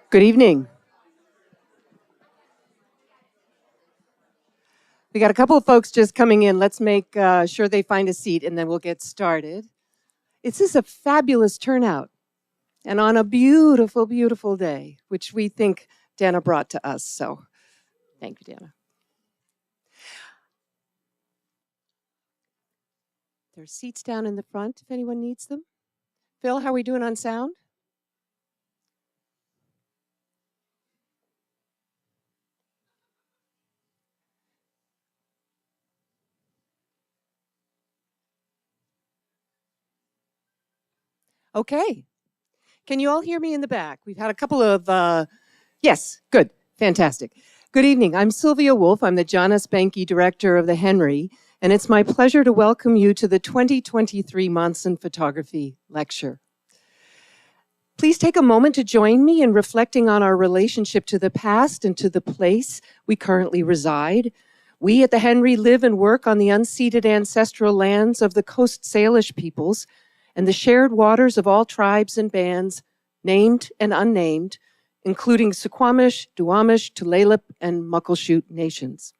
Good evening. We got a couple of folks just coming in. Let's make sure they find a seat and then we'll get started. This is a fabulous turnout and on a beautiful, beautiful day, which we think Dana brought to us. So thank you, Dana. There's seats down in the front if anyone needs them. Phil, how are we doing on sound? Okay. Can you all hear me in the back? We've had a couple of, yes, good, fantastic. Good evening, I'm Sylvia Wolf. I'm the John S. Banke Director of the Henry, and it's my pleasure to welcome you to the 2023 Monsen Photography Lecture. Please take a moment to join me in reflecting on our relationship to the past and to the place we currently reside. We at the Henry live and work on the unceded ancestral lands of the Coast Salish peoples and the shared waters of all tribes and bands, named and unnamed, including Suquamish, Duwamish, Tulalip, and Muckleshoot nations.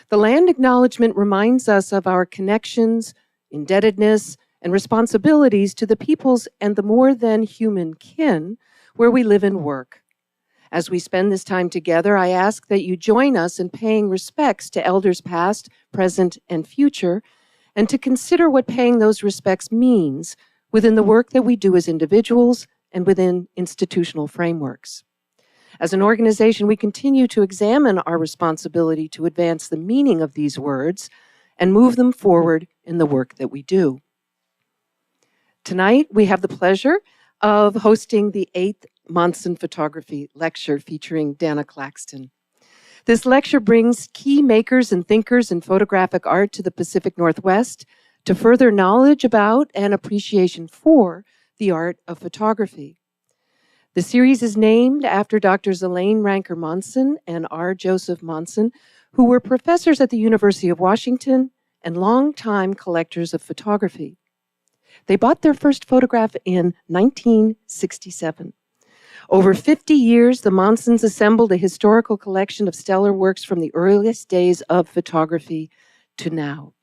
The land acknowledgement reminds us of our connections, indebtedness, and responsibilities to the peoples and the more than human kin where we live and work. As we spend this time together, I ask that you join us in paying respects to elders past, present, and future, and to consider what paying those respects means within the work that we do as individuals and within institutional frameworks. As an organization, we continue to examine our responsibility to advance the meaning of these words and move them forward in the work that we do. Tonight, we have the pleasure of hosting the 8th Monsen Photography Lecture featuring Dana Claxton. This lecture brings key makers and thinkers in photographic art to the Pacific Northwest to further knowledge about and appreciation for the art of photography. The series is named after Drs. Elaine Monsen and R. Joseph Monsen, who were professors at the University of Washington and longtime collectors of photography. They bought their first photograph in 1967. Over 50 years, the Monsens assembled a historical collection of stellar works from the earliest days of photography to now.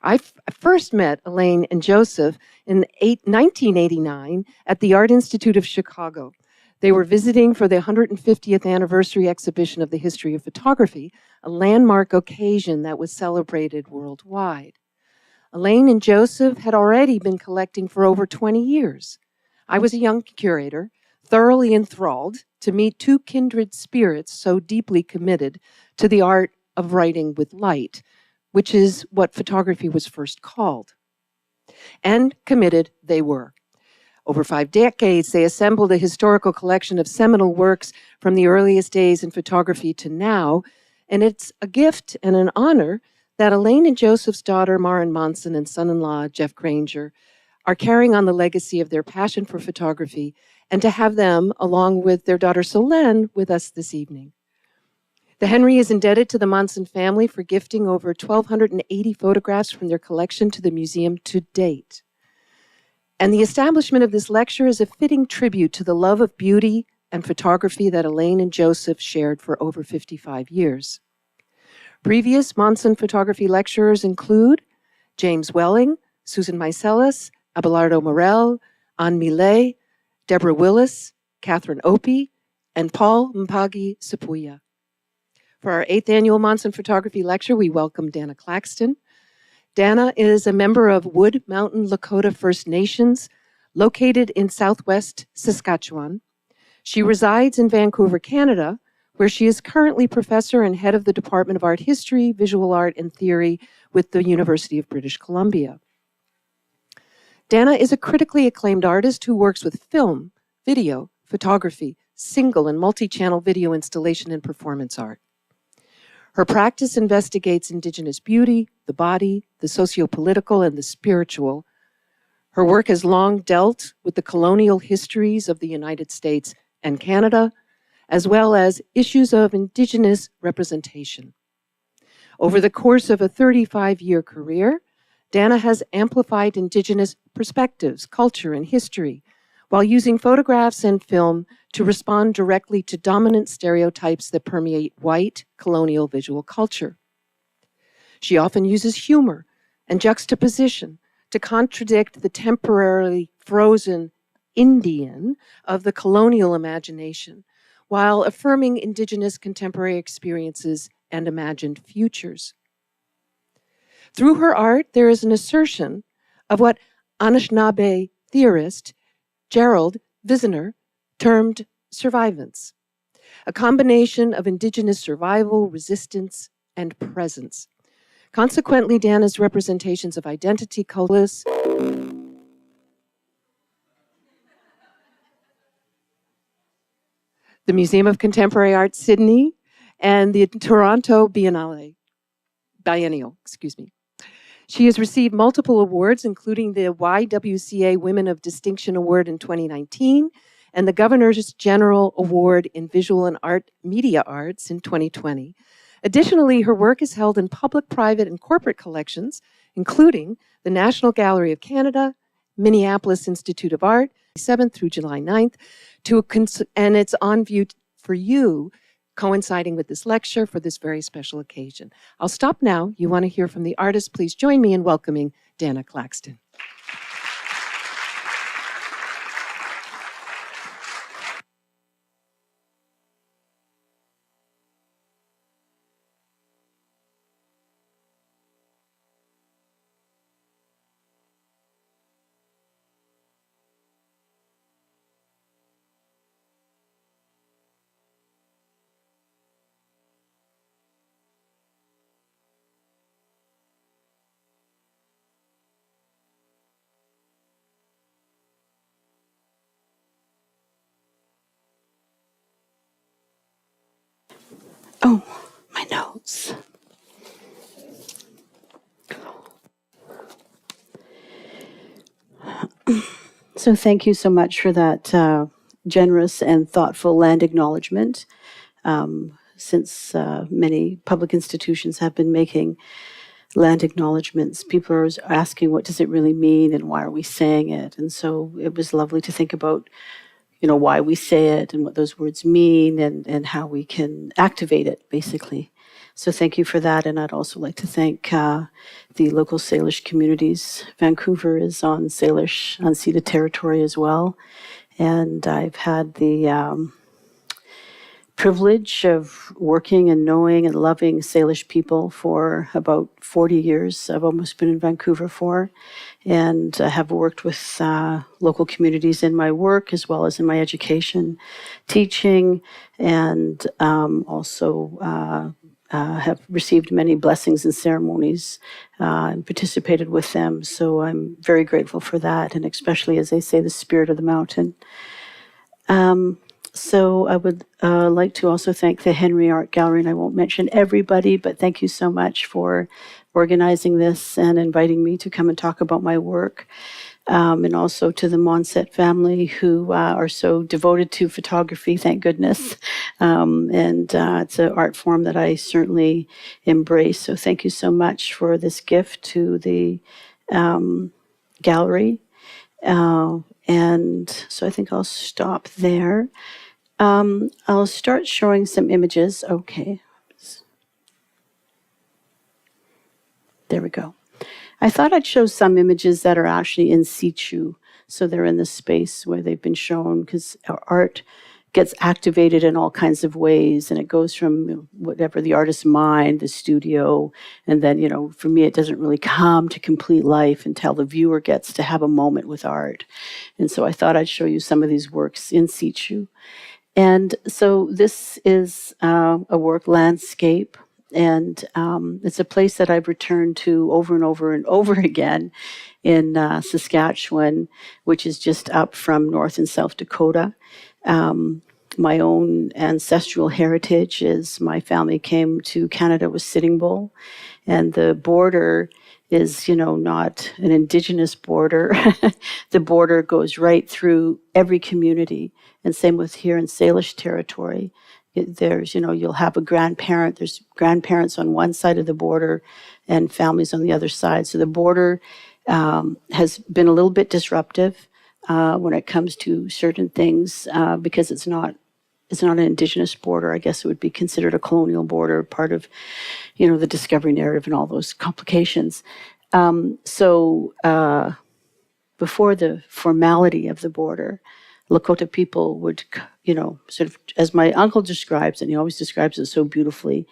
I first met Elaine and Joseph in 1989 at the Art Institute of Chicago. They were visiting for the 150th anniversary exhibition of the history of photography, a landmark occasion that was celebrated worldwide. Elaine and Joseph had already been collecting for over 20 years. I was a young curator, thoroughly enthralled to meet two kindred spirits so deeply committed to the art of writing with light, which is what photography was first called. And committed they were. Over 5 decades, they assembled a historical collection of seminal works from the earliest days in photography to now, and it's a gift and an honor that Elaine and Joseph's daughter, Maren Monsen, and son-in-law, Jeff Granger, are carrying on the legacy of their passion for photography, and to have them, along with their daughter Solène, with us this evening. The Henry is indebted to the Monsen family for gifting over 1,280 photographs from their collection to the museum to date. And the establishment of this lecture is a fitting tribute to the love of beauty and photography that Elaine and Joseph shared for over 55 years. Previous Monsen photography lecturers include James Welling, Susan Meiselas, Abelardo Morel, Anne Millet, Deborah Willis, Catherine Opie, and Paul Mpagi Sipuya. For our 8th annual Monsen Photography Lecture, we welcome Dana Claxton. Dana is a member of Wood Mountain Lakota First Nations, located in southwest Saskatchewan. She resides in Vancouver, Canada, where she is currently professor and head of the Department of Art History, Visual Art, and Theory with the University of British Columbia. Dana is a critically acclaimed artist who works with film, video, photography, single and multi-channel video installation and performance art. Her practice investigates Indigenous beauty, the body, the socio-political, and the spiritual. Her work has long dealt with the colonial histories of the United States and Canada, as well as issues of Indigenous representation. Over the course of a 35-year career, Dana has amplified Indigenous perspectives, culture, and history, while using photographs and film to respond directly to dominant stereotypes that permeate white colonial visual culture. She often uses humor and juxtaposition to contradict the temporarily frozen Indian of the colonial imagination, while affirming Indigenous contemporary experiences and imagined futures. Through her art, there is an assertion of what Anishinaabe theorist Gerald Visner termed survivance, a combination of Indigenous survival, resistance, and presence. Consequently, Dana's representations of identity coalesce. The Museum of Contemporary Art, Sydney, and the Toronto Biennial. She has received multiple awards, including the YWCA Women of Distinction Award in 2019 and the Governor's General Award in Visual and Art Media Arts in 2020. Additionally, her work is held in public, private, and corporate collections, including the National Gallery of Canada, Minneapolis Institute of Art, 7th through July 9th, and it's on view for you, coinciding with this lecture for this very special occasion. I'll stop now. You want to hear from the artist? Please join me in welcoming Dana Claxton. Oh, my notes. So thank you so much for that generous and thoughtful land acknowledgement. Since many public institutions have been making land acknowledgements, people are asking, what does it really mean and why are we saying it? And so it was lovely to think about, why we say it and what those words mean and how we can activate it, basically. So thank you for that. And I'd also like to thank the local Salish communities. Vancouver is on Salish, unceded territory as well. And I've had the privilege of working and knowing and loving Salish people for about 40 years. I've almost been in Vancouver for, and I have worked with local communities in my work as well as in my education, teaching, and also have received many blessings and ceremonies and participated with them. So I'm very grateful for that, and especially, as they say, the spirit of the mountain. So I would like to also thank the Henry Art Gallery, and I won't mention everybody, but thank you so much for organizing this and inviting me to come and talk about my work. And also to the Monsen family, who are so devoted to photography, thank goodness. And it's an art form that I certainly embrace. So thank you so much for this gift to the gallery. And so I think I'll stop there. I'll start showing some images. Okay. There we go. I thought I'd show some images that are actually in situ. So they're in the space where they've been shown, because our art gets activated in all kinds of ways, and it goes from whatever the artist's mind, the studio, and then, for me, it doesn't really come to complete life until the viewer gets to have a moment with art. And so I thought I'd show you some of these works in situ. And so this is a work, landscape, and it's a place that I've returned to over and over and over again in Saskatchewan, which is just up from North and South Dakota. My own ancestral heritage is my family came to Canada with Sitting Bull, and the border is, not an Indigenous border. The border goes right through every community, and same with here in Salish territory. There's, you'll have a grandparent, there's grandparents on one side of the border and families on the other side. So the border has been a little bit disruptive. when it comes to certain things, because it's not an indigenous border. I guess it would be considered a colonial border, part of, the discovery narrative and all those complications. So before the formality of the border, Lakota people would, sort of, as my uncle describes it, and he always describes it so beautifully,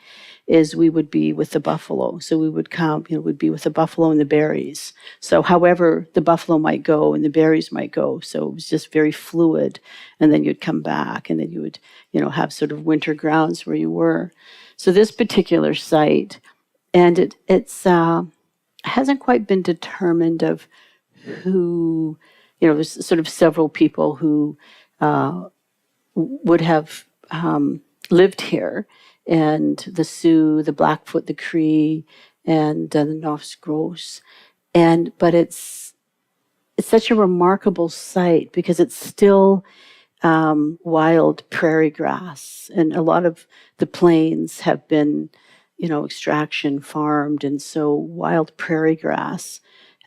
is we would be with the buffalo. So we would come, we'd be with the buffalo and the berries. So however the buffalo might go and the berries might go. So it was just very fluid. And then you'd come back and then you would, have sort of winter grounds where you were. So this particular site, and it's hasn't quite been determined of who, there's sort of several people who would have lived here, and the Sioux, the Blackfoot, the Cree, and the Nofs Gros. But it's such a remarkable site because it's still wild prairie grass, and a lot of the plains have been, extraction farmed, and so wild prairie grass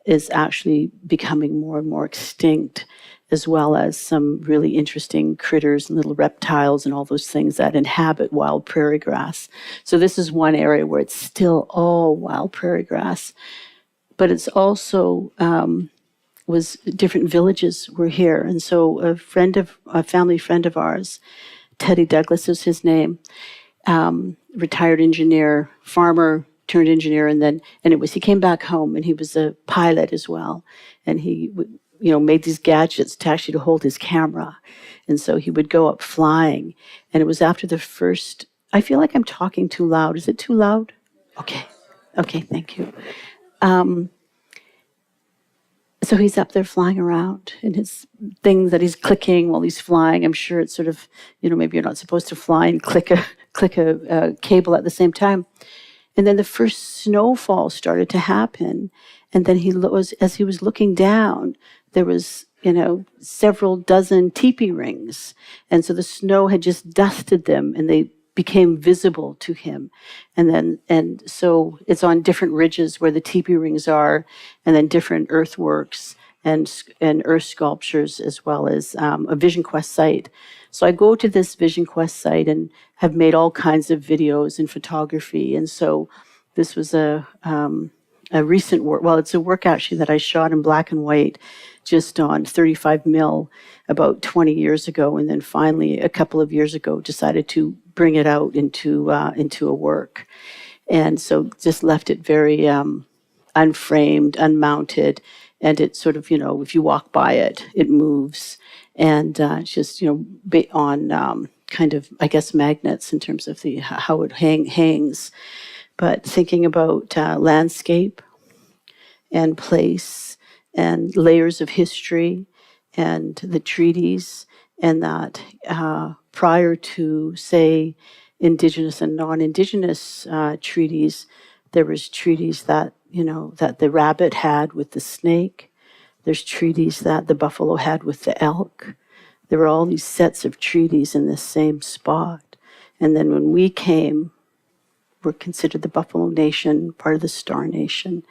is actually becoming more and more extinct, as well as some really interesting critters and little reptiles and all those things that inhabit wild prairie grass. So this is one area where it's still all wild prairie grass, but it's also was different villages were here. And so a family friend of ours, Teddy Douglas is his name, retired engineer, farmer turned engineer, and he came back home, and he was a pilot as well, and he made these gadgets to hold his camera, and so he would go up flying, and it was after the first. I feel like I'm talking too loud. Is it too loud? Okay, thank you. So he's up there flying around in his thing that he's clicking while he's flying. I'm sure it's sort of, maybe you're not supposed to fly and click a cable at the same time. And then the first snowfall started to happen. And then as he was looking down, there was, several dozen teepee rings. And so the snow had just dusted them, and they became visible to him. And so it's on different ridges where the teepee rings are, and then different earthworks and earth sculptures, as well as a Vision Quest site. So I go to this Vision Quest site and have made all kinds of videos and photography. And so this was a recent work. Well, it's a work actually that I shot in black and white, just on 35 mil about 20 years ago, and then finally a couple of years ago decided to bring it out into a work, and so just left it very unframed, unmounted, and it sort of, if you walk by it, it moves, and it's just on kind of, I guess, magnets in terms of how it hangs, but thinking about landscape and place and layers of history and the treaties, and that prior to, say, Indigenous and non-Indigenous treaties, there was treaties that, that the rabbit had with the snake. There's treaties that the buffalo had with the elk. There were all these sets of treaties in this same spot. And then when we came, we're considered the Buffalo Nation, part of the Star Nation.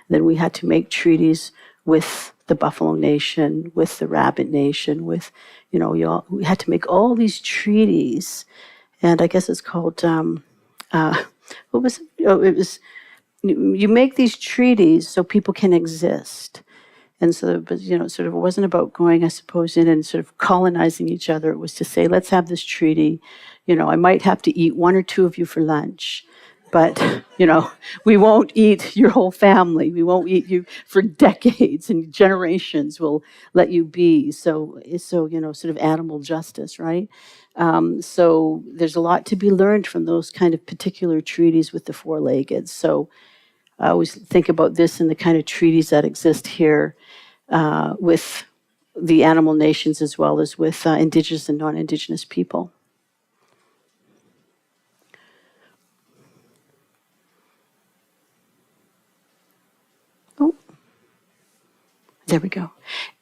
Then we had to make treaties with the Buffalo Nation, with the Rabbit Nation, with, we had to make all these treaties. And I guess it's called, what was it? Oh, it was, you make these treaties so people can exist. And so, but, sort of, it wasn't about going, I suppose, in and sort of colonizing each other. It was to say, let's have this treaty. I might have to eat one or two of you for lunch, but, we won't eat your whole family. We won't eat you for decades, and generations will let you be. So, sort of animal justice, right? So there's a lot to be learned from those kind of particular treaties with the four-legged. So I always think about this and the kind of treaties that exist here with the animal nations, as well as with Indigenous and non-Indigenous people. Oh, There we go.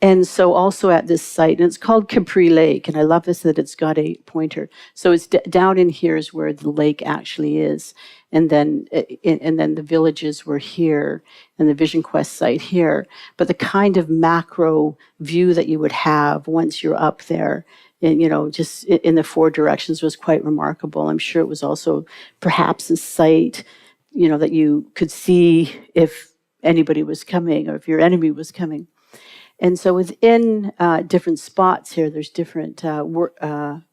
And so also at this site, and it's called Capri Lake, and I love this that it's got a pointer. So it's down in here is where the lake actually is, and then the villages were here, and the Vision Quest site here. But the kind of macro view that you would have once you're up there, and just in the four directions was quite remarkable. I'm sure it was also perhaps a site, that you could see if anybody was coming or if your enemy was coming. And so within different spots here, there's different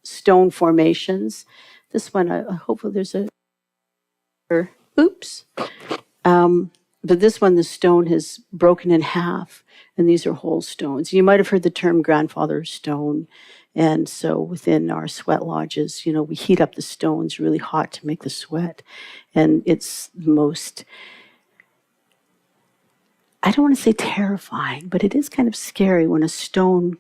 stone formations. This one, hopefully there's a, oops. But this one, the stone has broken in half, and these are whole stones. You might have heard the term grandfather stone. And so within our sweat lodges, we heat up the stones really hot to make the sweat. And it's the most, I don't want to say terrifying, but it is kind of scary when a stone,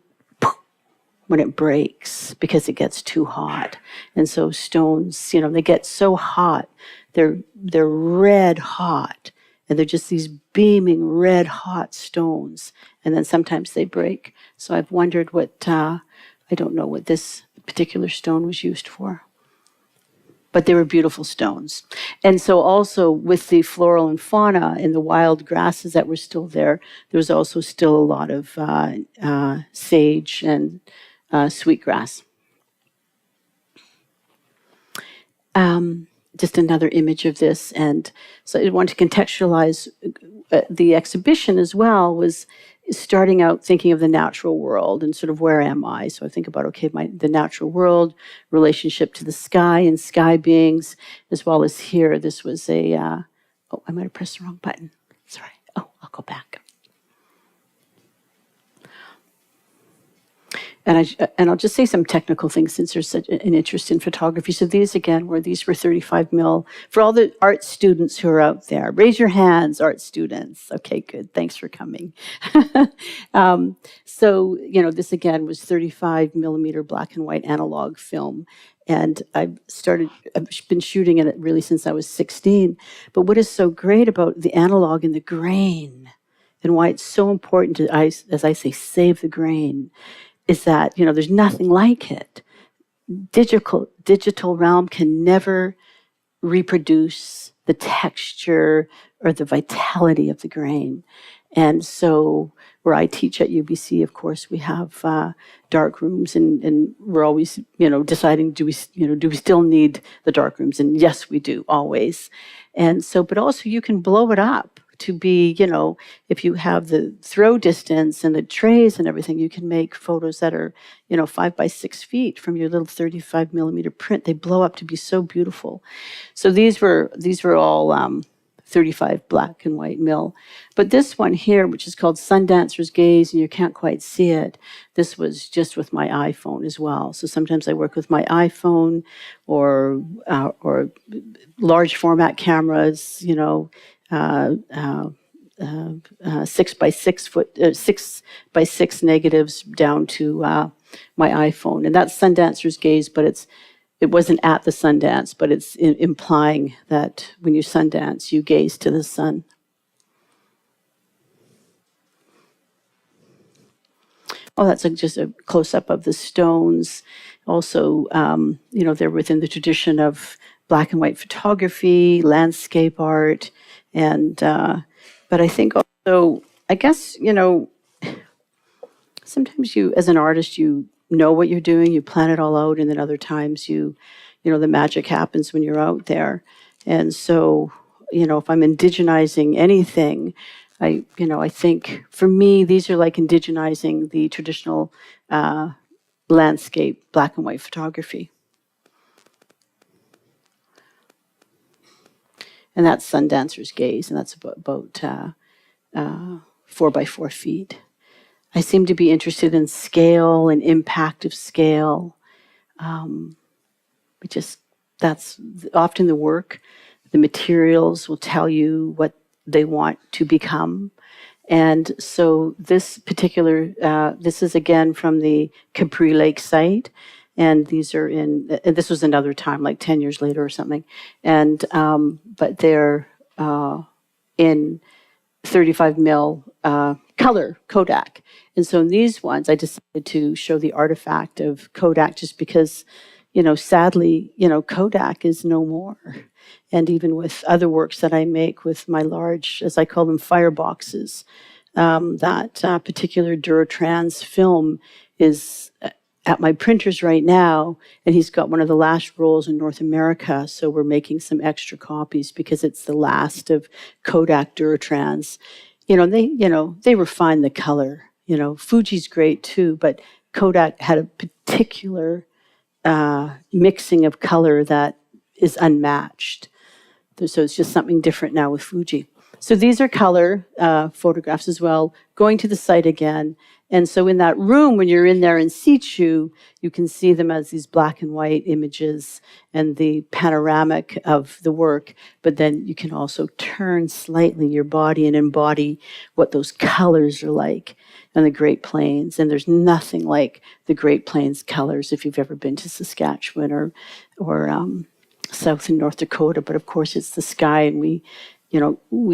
when it breaks, because it gets too hot. And so stones, they get so hot, they're red hot, and they're just these beaming red hot stones. And then sometimes they break. So I've wondered what, I don't know what this particular stone was used for. But they were beautiful stones. And so also with the floral and fauna and the wild grasses that were still there, there was also still a lot of sage and sweetgrass. Just another image of this. And so I want to contextualize the exhibition as well was starting out thinking of the natural world and sort of where am I? So I think about, okay, the natural world, relationship to the sky and sky beings, as well as here, this was a, oh, I might have pressed the wrong button. Sorry. Oh, I'll go back. And I'll just say some technical things since there's such an interest in photography. So these were 35 mil. For all the art students who are out there, raise your hands, art students. Okay, good. Thanks for coming. So, this again was 35 millimeter black and white analog film. And I've been shooting it really since I was 16. But what is so great about the analog and the grain, and why it's so important to, as I say, save the grain, is that, there's nothing like it. Digital realm can never reproduce the texture or the vitality of the grain. And so where I teach at UBC, of course, we have dark rooms, and we're always, deciding, do we still need the dark rooms? And yes, we do, always. And so, but also you can blow it up to be, if you have the throw distance and the trays and everything, you can make photos that are, 5 by 6 feet from your little 35 millimeter print. They blow up to be so beautiful. So these were all 35 black and white mil. But this one here, which is called Sundancer's Gaze, and you can't quite see it, this was just with my iPhone as well. So sometimes I work with my iPhone or large format cameras, 6 by 6 foot, 6 by 6 negatives down to my iPhone. And that's Sundancer's Gaze, but it wasn't at the Sundance, but it's implying that when you Sundance, you gaze to the sun. Oh, that's just a close-up of the stones. Also, they're within the tradition of black and white photography, landscape art, and but I think also, I guess, sometimes you, as an artist, you know what you're doing, you plan it all out, and then other times the magic happens when you're out there. And so, if I'm indigenizing anything, I think for me, these are like indigenizing the traditional landscape black and white photography. And that's Sundancer's Gaze, and that's about 4 by 4 feet. I seem to be interested in scale and impact of scale. That's often the work. The materials will tell you what they want to become. And so this particular, this is again from the Capri Lake site. And these are and this was another time, like 10 years later or something. And, but they're in 35 mil color Kodak. And so in these ones, I decided to show the artifact of Kodak just because, sadly, Kodak is no more. And even with other works that I make with my large, as I call them, fireboxes, that particular Duratrans film is at my printers right now, and he's got one of the last rolls in North America, so we're making some extra copies because it's the last of Kodak Duratrans. They refine the color. Fuji's great too, but Kodak had a particular mixing of color that is unmatched. So it's just something different now with Fuji. So these are color photographs as well, going to the site again. And so in that room, when you're in there in situ, you can see them as these black and white images and the panoramic of the work. But then you can also turn slightly your body and embody what those colors are like on the Great Plains. And there's nothing like the Great Plains colors if you've ever been to Saskatchewan or South and North Dakota. But of course, it's the sky, and we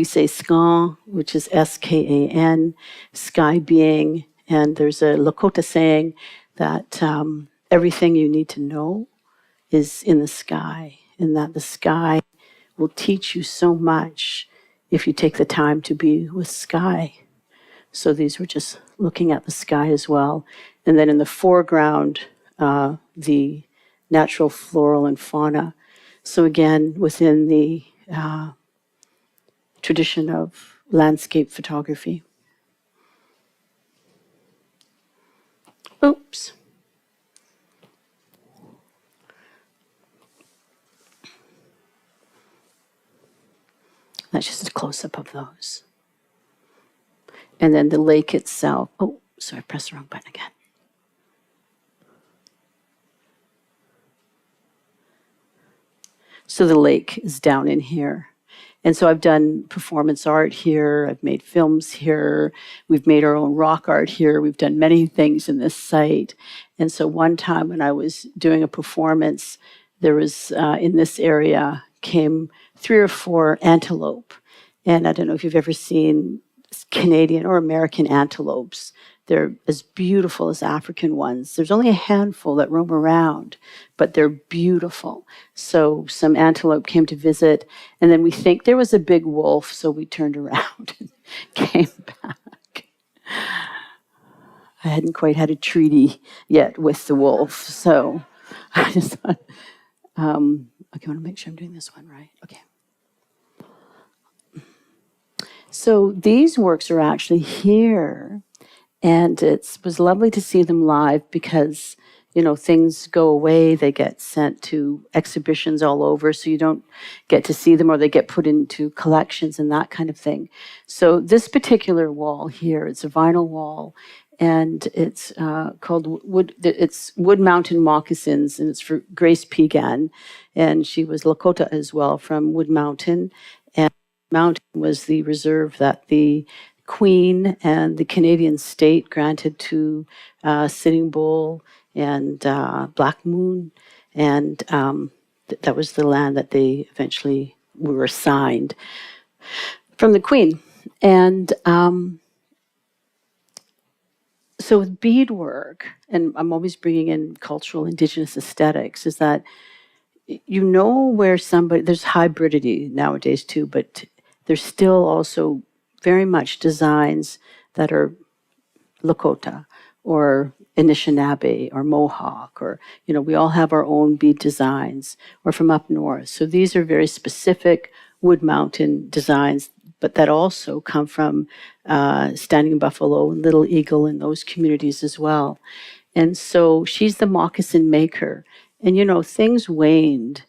say skan, which is S-K-A-N, sky being. And there's a Lakota saying that everything you need to know is in the sky, and that the sky will teach you so much if you take the time to be with sky. So these were just looking at the sky as well. And then in the foreground, the natural floral and fauna. So again, within the tradition of landscape photography. Oops. That's just a close-up of those. And then the lake itself. Oh, sorry, I pressed the wrong button again. So the lake is down in here. And so I've done performance art here. I've made films here. We've made our own rock art here. We've done many things in this site. And so one time when I was doing a performance, there was, in this area, came 3 or 4 antelope. And I don't know if you've ever seen Canadian or American antelopes. They're as beautiful as African ones. There's only a handful that roam around, but they're beautiful. So some antelope came to visit, and then we think there was a big wolf, so we turned around and came back. I hadn't quite had a treaty yet with the wolf, so I just thought, okay, I want to make sure I'm doing this one right. Okay. So these works are actually here. And it was lovely to see them live because, things go away. They get sent to exhibitions all over, so you don't get to see them, or they get put into collections and that kind of thing. So this particular wall here, it's a vinyl wall, and it's called Wood Mountain Moccasins, and it's for Grace Pegan. And she was Lakota as well from Wood Mountain. And Mountain was the reserve that the Queen and the Canadian state granted to Sitting Bull and Black Moon, and that was the land that they eventually were assigned from the Queen. And so with beadwork, and I'm always bringing in cultural indigenous aesthetics, is that where there's hybridity nowadays too, but there's still also very much designs that are Lakota or Anishinaabe or Mohawk, or, we all have our own bead designs, or from up north. So these are very specific Wood Mountain designs, but that also come from Standing Buffalo and Little Eagle and those communities as well. And so she's the moccasin maker. And, things waned.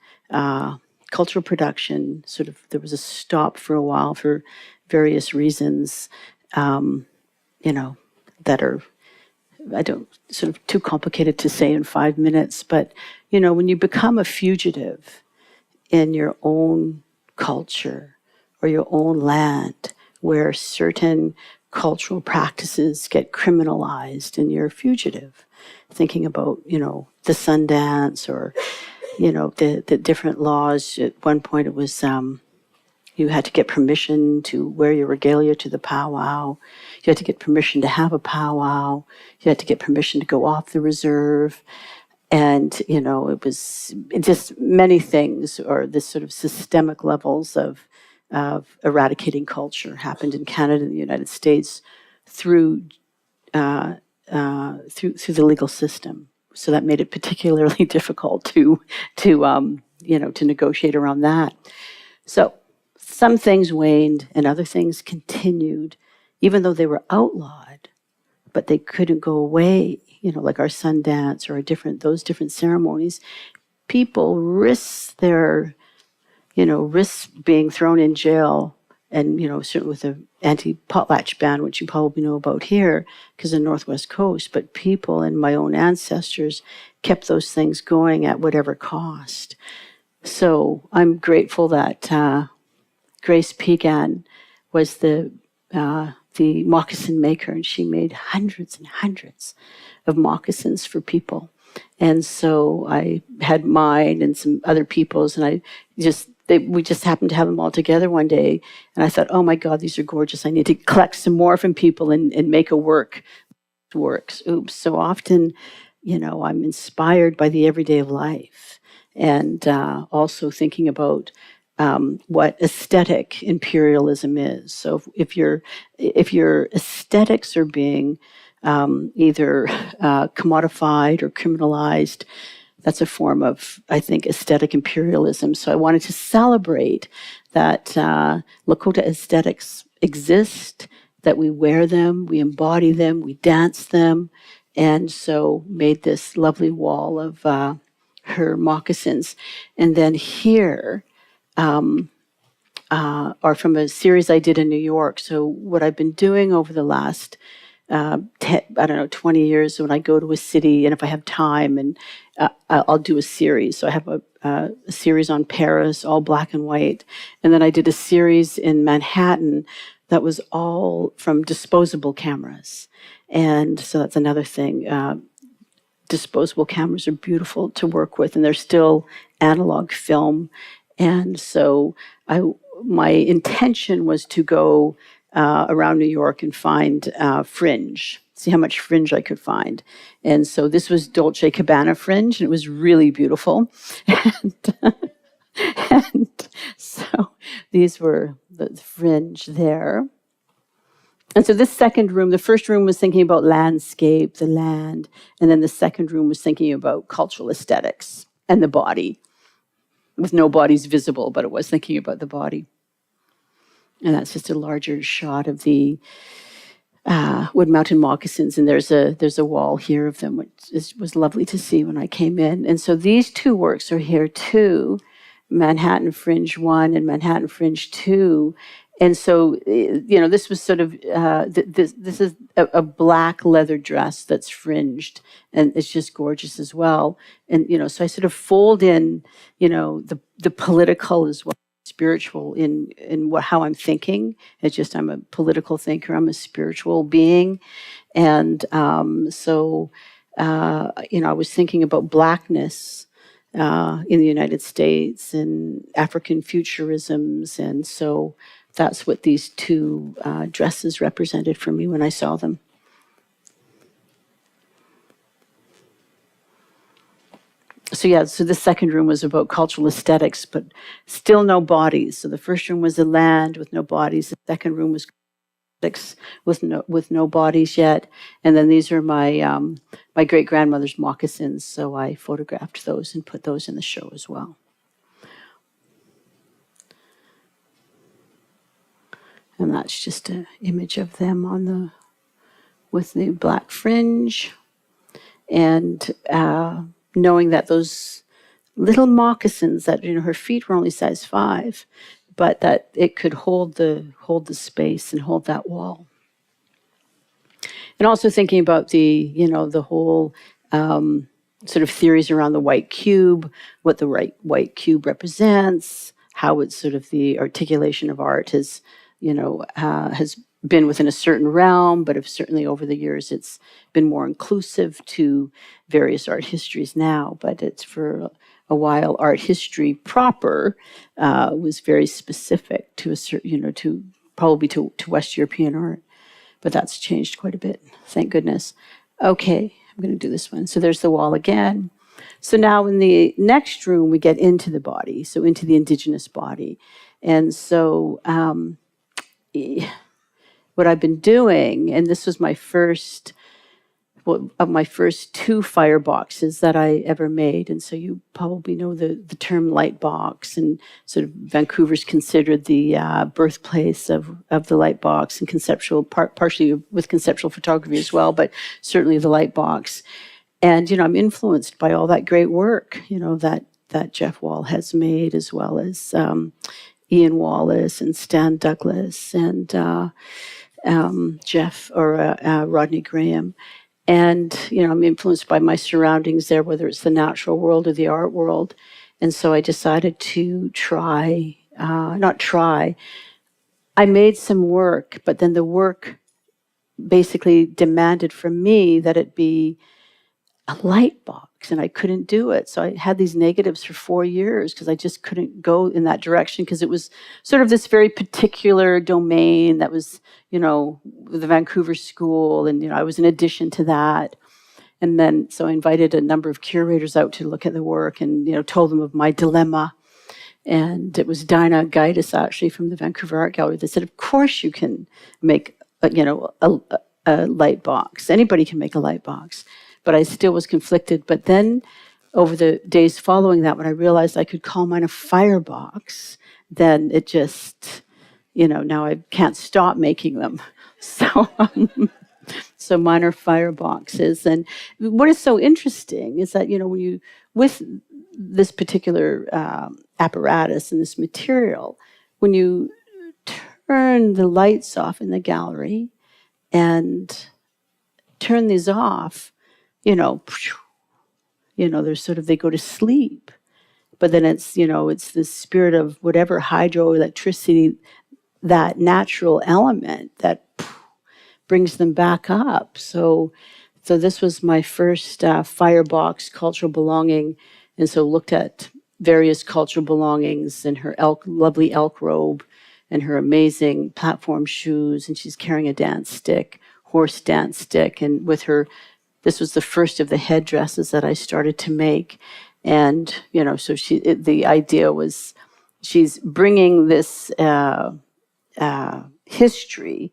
Cultural production, there was a stop for a while for various reasons, that are, too complicated to say in 5 minutes. But, when you become a fugitive in your own culture or your own land where certain cultural practices get criminalized and you're a fugitive, thinking about, the Sundance or, the different laws. At one point it was You had to get permission to wear your regalia to the powwow. You had to get permission to have a powwow. You had to get permission to go off the reserve. And, it was just many things, or this sort of systemic levels of eradicating culture happened in Canada and the United States through through the legal system. So that made it particularly difficult to negotiate around that. So some things waned and other things continued, even though they were outlawed, but they couldn't go away. Like our Sundance or those different ceremonies, people risk being thrown in jail, and certainly with the anti-potlatch ban, which you probably know about here because of the Northwest Coast. But people and my own ancestors kept those things going at whatever cost. So I'm grateful that Grace Pegan was the moccasin maker, and she made hundreds and hundreds of moccasins for people. And so I had mine and some other people's, and we just happened to have them all together one day. And I thought, oh my God, these are gorgeous. I need to collect some more from people and make a works. Oops. So often, I'm inspired by the everyday of life, and also thinking about what aesthetic imperialism is. So if your aesthetics are being either commodified or criminalized, that's a form of, I think, aesthetic imperialism. So I wanted to celebrate that Lakota aesthetics exist, that we wear them, we embody them, we dance them, and so made this lovely wall of her moccasins. And then here are from a series I did in New York. So what I've been doing over the last 20 years, when I go to a city, and if I have time, and I'll do a series. So I have a series on Paris, all black and white. And then I did a series in Manhattan that was all from disposable cameras. And so that's another thing. Disposable cameras are beautiful to work with, and they're still analog film. And so my intention was to go around New York and find fringe, see how much fringe I could find. And so this was Dolce & Gabbana fringe, and it was really beautiful. And so these were the fringe there. And so this second room, the first room was thinking about landscape, the land, and then the second room was thinking about cultural aesthetics and the body, with no bodies visible, but it was thinking about the body. And that's just a larger shot of the Wood Mountain moccasins, and there's a wall here of them, which was lovely to see when I came in. And so these two works are here too, Manhattan Fringe 1 and Manhattan Fringe 2. And so, this was sort of, this is a black leather dress that's fringed, and it's just gorgeous as well. And, so I sort of fold in, the political as well, spiritual in how I'm thinking. It's just, I'm a political thinker, I'm a spiritual being. And so, I was thinking about blackness in the United States and African futurisms. And so that's what these two dresses represented for me when I saw them. So the second room was about cultural aesthetics, but still no bodies. So the first room was the land with no bodies. The second room was aesthetics with no bodies yet. And then these are my my great grandmother's moccasins. So I photographed those and put those in the show as well. And that's just an image of them with the black fringe, and knowing that those little moccasins, that her feet were only size 5, but that it could hold the space and hold that wall. And also thinking about the whole sort of theories around the white cube, what the white cube represents, how it's sort of the articulation of art has been within a certain realm, but certainly over the years it's been more inclusive to various art histories now. But it's for a while, art history proper was very specific to a certain, to probably to West European art. But that's changed quite a bit, thank goodness. Okay, I'm going to do this one. So there's the wall again. So now in the next room, we get into the body, so into the indigenous body. And so what I've been doing, and this was my first, of my first 2 fireboxes that I ever made. And so you probably know the term light box, and sort of Vancouver's considered the birthplace of the light box, and conceptual, partially with conceptual photography as well, but certainly the light box. And, I'm influenced by all that great work, that Jeff Wall has made, as well as Ian Wallace and Stan Douglas and Rodney Graham. And, I'm influenced by my surroundings there, whether it's the natural world or the art world. And so I decided to I made some work, but then the work basically demanded from me that it be a light box, and I couldn't do it. So I had these negatives for 4 years because I just couldn't go in that direction, because it was sort of this very particular domain that was, the Vancouver School, and, I was an addition to that. And then, so I invited a number of curators out to look at the work and, told them of my dilemma. And it was Dana Claxton, actually, from the Vancouver Art Gallery, that said, of course you can make, a light box. Anybody can make a light box. But I still was conflicted. But then over the days following that, when I realized I could call mine a firebox, then it just, now I can't stop making them. So, so mine are fireboxes. And what is so interesting is that, when you, with this particular apparatus and this material, when you turn the lights off in the gallery and turn these off, there's sort of, they go to sleep. But then it's, it's the spirit of whatever hydroelectricity, that natural element that brings them back up. So this was my first firebox, cultural belonging. And so looked at various cultural belongings, and her lovely elk robe and her amazing platform shoes. And she's carrying a dance stick, horse dance stick. And with her, this was the first of the headdresses that I started to make. And, so the idea was she's bringing this history,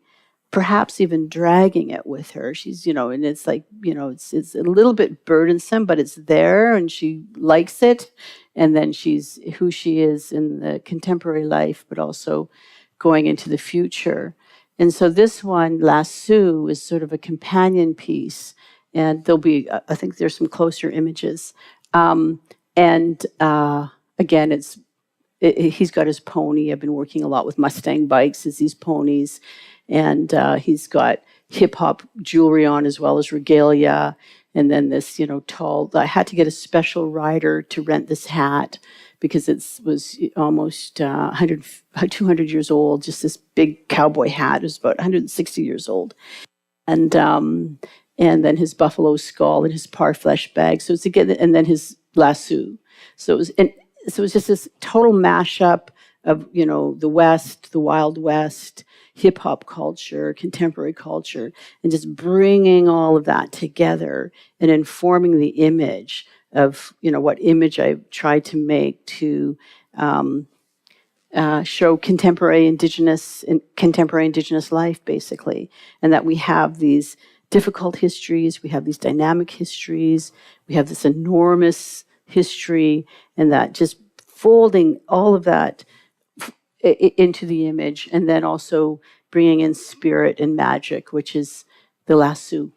perhaps even dragging it with her. She's, and it's like, it's a little bit burdensome, but it's there and she likes it. And then she's who she is in the contemporary life, but also going into the future. And so this one, Lasso, is sort of a companion piece. And there'll be, I think there's some closer images. Again, he's got his pony. I've been working a lot with Mustang bikes as these ponies. And he's got hip hop jewelry on, as well as regalia. And then this, tall, I had to get a special rider to rent this hat because it was almost 200 years old, just this big cowboy hat. It was about 160 years old. And then his buffalo skull and his parfleche bag. So it's again, and then his lasso. So it was just this total mashup of, the West, the Wild West, hip hop culture, contemporary culture, and just bringing all of that together and informing the image of, what image I tried to make to show contemporary indigenous life, basically, and that we have these difficult histories, we have these dynamic histories, we have this enormous history, and that just folding all of that into the image, and then also bringing in spirit and magic, which is the lasso.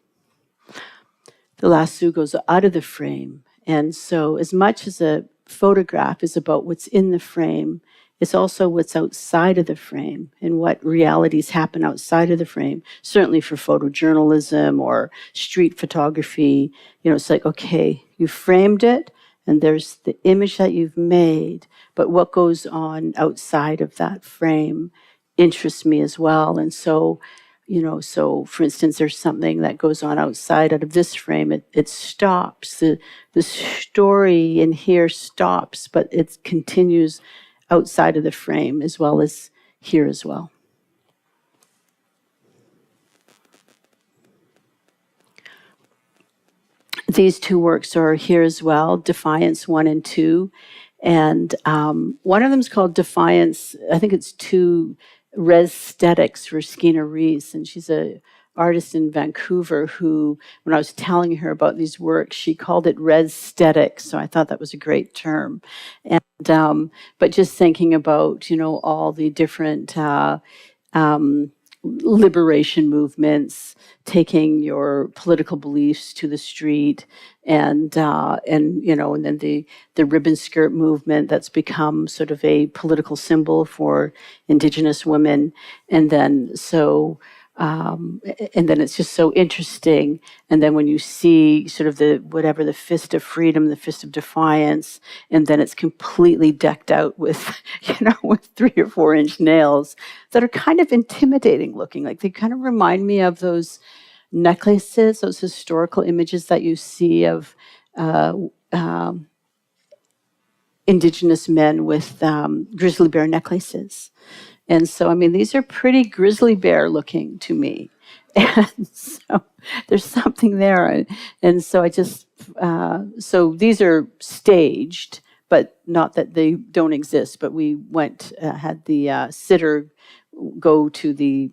The lasso goes out of the frame. And so as much as a photograph is about what's in the frame, it's also what's outside of the frame and what realities happen outside of the frame. Certainly for photojournalism or street photography, it's like, okay, you framed it and there's the image that you've made, but what goes on outside of that frame interests me as well. And so So for instance, there's something that goes on outside out of this frame. It stops. The story in here stops, but it continues outside of the frame as well as here as well. These two works are here as well, Defiance 1 and 2. And one of them is called Defiance, I think it's 2 Res-Stetics for Skeena Reese. And she's a artist in Vancouver who, when I was telling her about these works, she called it res-stetics. So I thought that was a great term. And but just thinking about, all the different liberation movements, taking your political beliefs to the street, and then the ribbon skirt movement that's become sort of a political symbol for Indigenous women, and then it's just so interesting. And then when you see sort of the fist of freedom, the fist of defiance, and then it's completely decked out with, with 3 or 4 inch nails that are kind of intimidating looking. Like they kind of remind me of those necklaces, those historical images that you see of Indigenous men with grizzly bear necklaces. And so, these are pretty grizzly bear looking to me. And so there's something there. And so so these are staged, but not that they don't exist. But we had the sitter go to the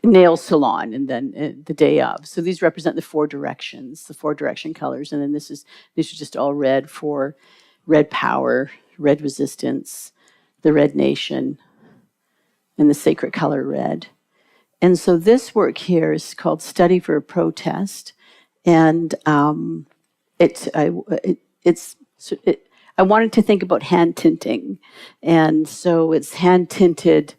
nail salon and then the day of. So these represent the 4 directions, the 4 direction colors. And then these are just all red for red power, red resistance, the red nation, and the sacred color red. And so this work here is called Study for a Protest. And I wanted to think about hand tinting. And so it's hand tinted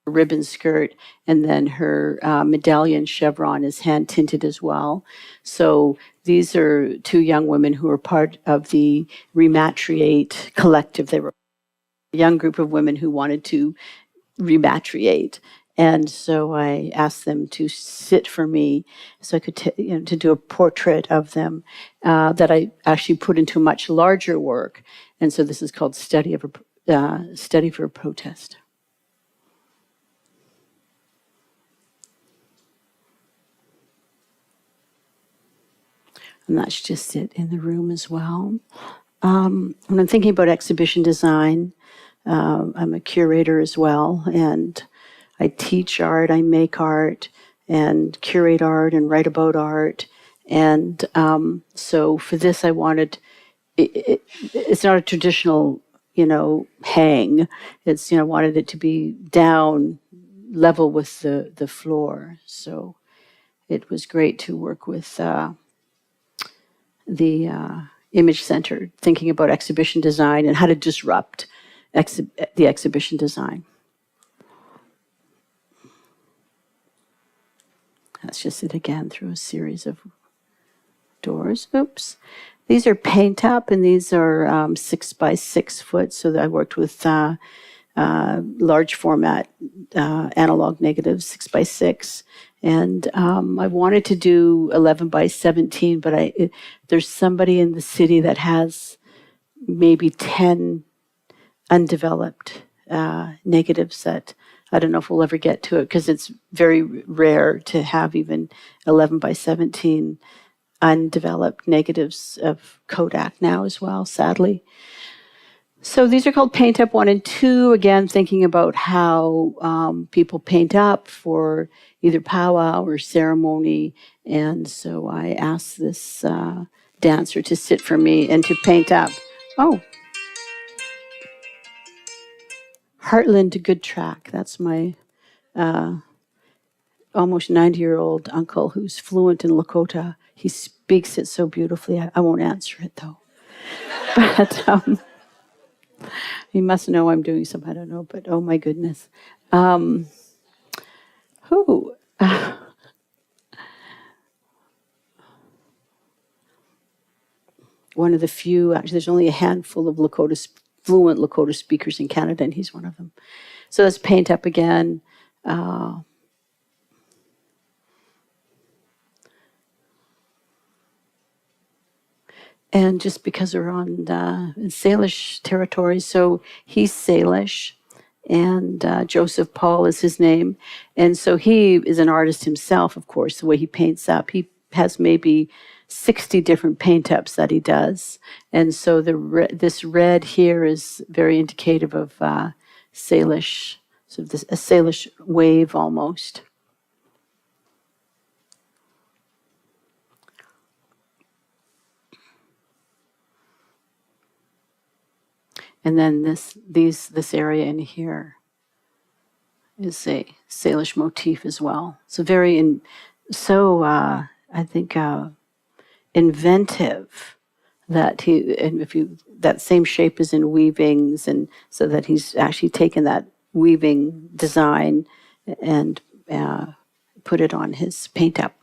ribbon skirt, and then her medallion chevron is hand tinted as well. So these are 2 young women who are part of the Rematriate collective. They were a young group of women who wanted to rematriate. And so I asked them to sit for me so I could to do a portrait of them that I actually put into a much larger work. And so this is called Study for a Protest. And that's just it in the room as well. When I'm thinking about exhibition design, I'm a curator as well, and I teach art, I make art, and curate art, and write about art. And so for this, I wanted, it's not a traditional, hang. It's, wanted it to be down level with the floor. So it was great to work with the Image Center, thinking about exhibition design and how to disrupt the exhibition design. That's just it again through a series of doors. Oops. These are paint up, and these are 6 by 6 foot. So I worked with large format analog negatives, 6 by 6. And I wanted to do 11 by 17, but there's somebody in the city that has maybe 10 undeveloped negatives that I don't know if we'll ever get to it, because it's very rare to have even 11 by 17 undeveloped negatives of Kodak now as well, sadly. So these are called Paint Up 1 and 2, again, thinking about how people paint up for either powwow or ceremony. And so I asked this dancer to sit for me and to paint up. Oh, Heartland Good Track. That's my almost 90-year-old uncle who's fluent in Lakota. He speaks it so beautifully. I won't answer it, though. But he must know I'm doing some, I don't know, but oh my goodness. Who? One of the few, actually, there's only a handful of fluent Lakota speakers in Canada, and he's one of them. So let's paint up again. And just because we're on Salish territory, so he's Salish, and Joseph Paul is his name. And so he is an artist himself, of course, the way he paints up. He has maybe 60 different paint ups that he does. And so this red here is very indicative of Salish, sort of a Salish wave almost. And then this area in here is a Salish motif as well. So I think inventive that that same shape is in weavings, and so that he's actually taken that weaving design and put it on his paint up.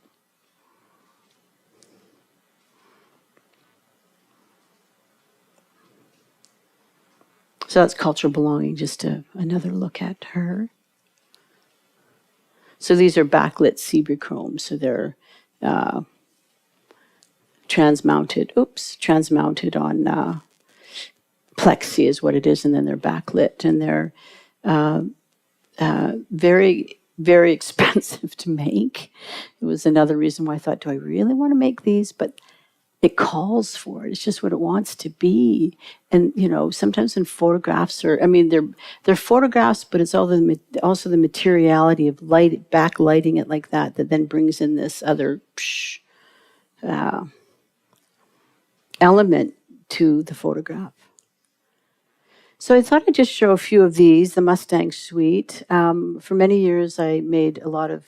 So that's cultural belonging, just another look at her. So these are backlit Sebrochromes, so they're transmounted on plexi is what it is, and then they're backlit, and they're very, very expensive to make. It was another reason why I thought, do I really want to make these? But it calls for it. It's just what it wants to be. And, sometimes in photographs they're photographs, but it's also the materiality of backlighting it like that then brings in this other element to the photograph. So I thought I'd just show a few of these, the Mustang Suite. For many years, I made a lot of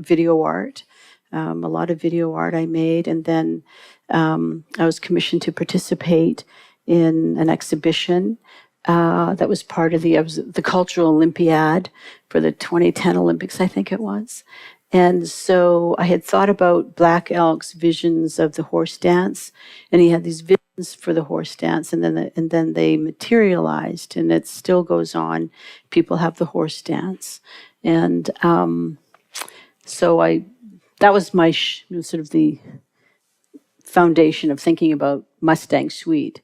video art. A lot of video art I made, and then I was commissioned to participate in an exhibition that was part of the Cultural Olympiad for the 2010 Olympics, I think it was. And so I had thought about Black Elk's visions of the horse dance, and he had these visions for the horse dance, and then they materialized, and it still goes on. People have the horse dance, and so that was my sort of the foundation of thinking about Mustang Suite.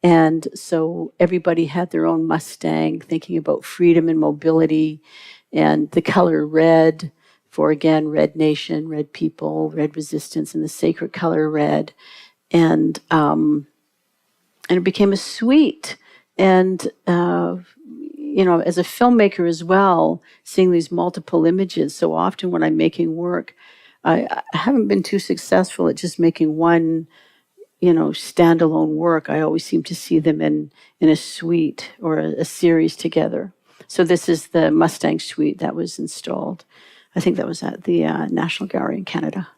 And so everybody had their own Mustang, thinking about freedom and mobility, and the color red for, again, red nation, red people, red resistance, and the sacred color red. And it became a suite. And as a filmmaker as well, seeing these multiple images, so often when I'm making work, I haven't been too successful at just making one, standalone work. I always seem to see them in a suite or a series together. So this is the Mustang Suite that was installed. I think that was at the National Gallery in Canada.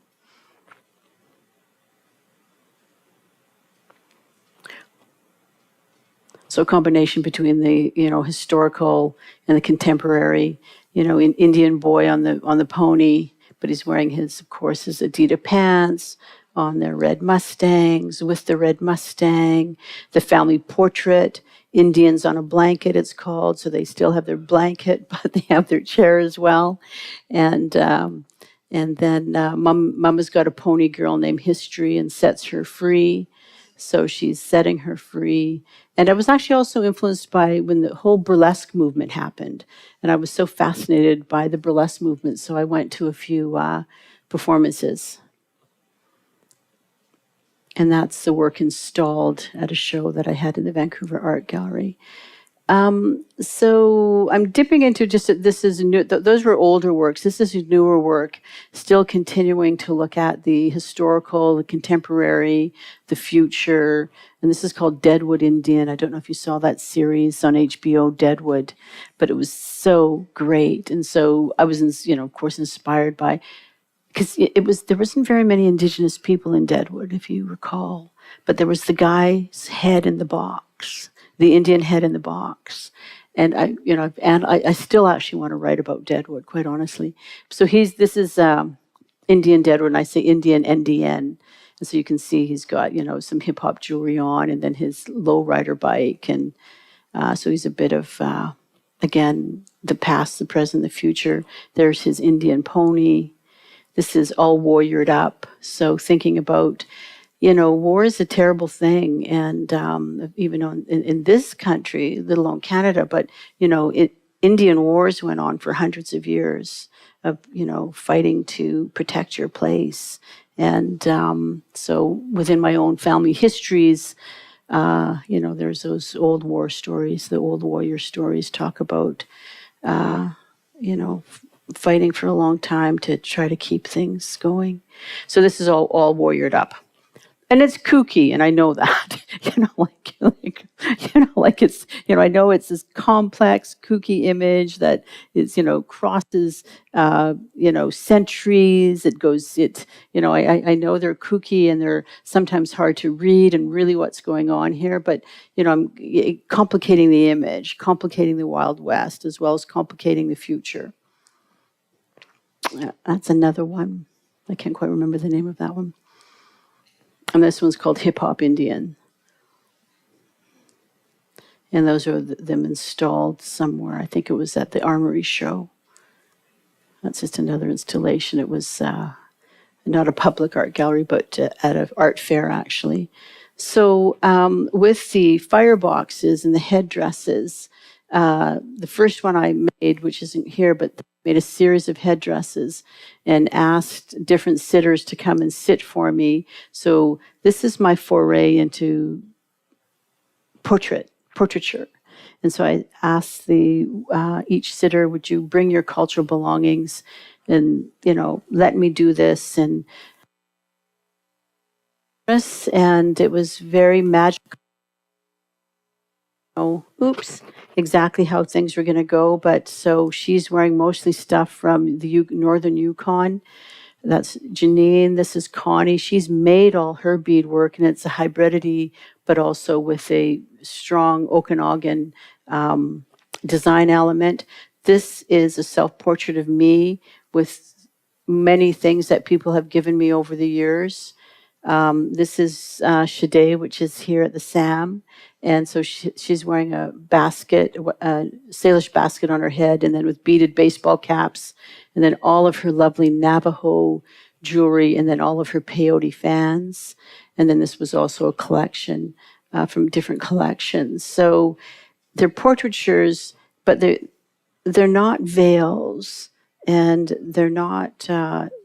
So a combination between the historical and the contemporary. An Indian boy on the pony, but he's wearing his Adidas pants on their red Mustangs with the red Mustang. The family portrait, Indians on a blanket, it's called. So they still have their blanket, but they have their chair as well. And then Mama's got a pony girl named History and sets her free. So she's setting her free. And I was actually also influenced by when the whole burlesque movement happened. And I was so fascinated by the burlesque movement. So I went to a few performances. And that's the work installed at a show that I had in the Vancouver Art Gallery. So I'm dipping into this is new, those were older works. This is newer work, still continuing to look at the historical, the contemporary, the future. And this is called Deadwood Indian. I don't know if you saw that series on HBO, Deadwood, but it was so great. And so I was, of course, inspired by, because there wasn't very many Indigenous people in Deadwood, if you recall, but there was the guy's head in the box, the Indian head in the box. And I still actually want to write about Deadwood, quite honestly. So this is Indian Deadwood, and I say Indian NDN. And so you can see he's got, some hip hop jewelry on, and then his lowrider bike. And so he's a bit of, again, the past, the present, the future. There's his Indian pony. This is all warriored up. So thinking about, war is a terrible thing. And even in this country, let alone Canada, but, Indian wars went on for hundreds of years of, fighting to protect your place. And so within my own family histories, there's those old war stories, the old warrior stories talk about, fighting for a long time to try to keep things going. So this is all warriored up. And it's kooky, and I know that, it's, I know it's this complex, kooky image that is, crosses, centuries. I know they're kooky and they're sometimes hard to read and really what's going on here, but, I'm complicating the image, complicating the Wild West, as well as complicating the future. That's another one. I can't quite remember the name of that one. And this one's called Hip Hop Indian. And those are them installed somewhere. I think it was at the Armory show. That's just another installation. It was not a public art gallery, but at an art fair, actually. So with the fireboxes and the headdresses, the first one I made, which isn't here, but made a series of headdresses and asked different sitters to come and sit for me. So this is my foray into portraiture. And so I asked each sitter, would you bring your cultural belongings and, let me do this. And it was very magical. Exactly how things were going to go. But so she's wearing mostly stuff from the northern Yukon. That's Janine. This is Connie. She's made all her beadwork, and it's a hybridity, but also with a strong Okanagan design element. This is a self-portrait of me with many things that people have given me over the years. This is Shade, which is here at the SAM. And so she's wearing a basket, a Salish basket on her head, and then with beaded baseball caps, and then all of her lovely Navajo jewelry, and then all of her peyote fans. And then this was also a collection from different collections. So they're portraitures, but they're not veils, and they're not,